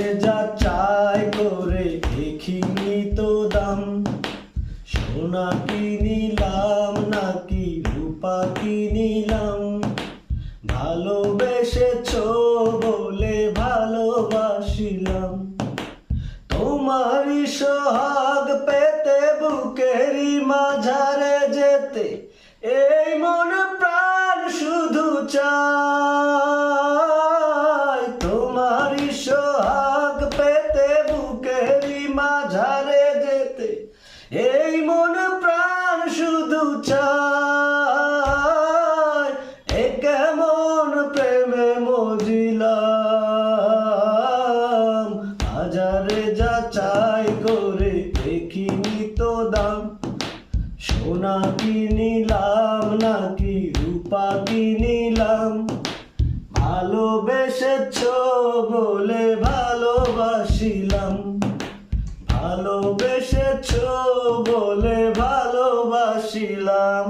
বাজারে যাচাই করে দেখিনি তো দাম, সোনা কিনিলাম নাকি রূপা কিনিলাম। ভালোবেসেছো বলে ভালোবাসিলাম, তোমারই সোহাগ পেতে বুকেরই মাঝারে যেতে এই মন প্রাণ শুধু চায়। তোমারই সোহাগ পেতে বুকেরই মাঝারে যেতে এই মন প্রাণ শুধু চায়। এ কেমন প্রেমে মজিলাম, বাজারে যাচাই করে দেখিনি তো দাম, সোনা কিনিলাম নাকি রূপা কিনিলাম। ভালোবেসেছো বলে ভালোবাসিলাম, ভালোবেসেছো বলে ভালোবাসিলাম।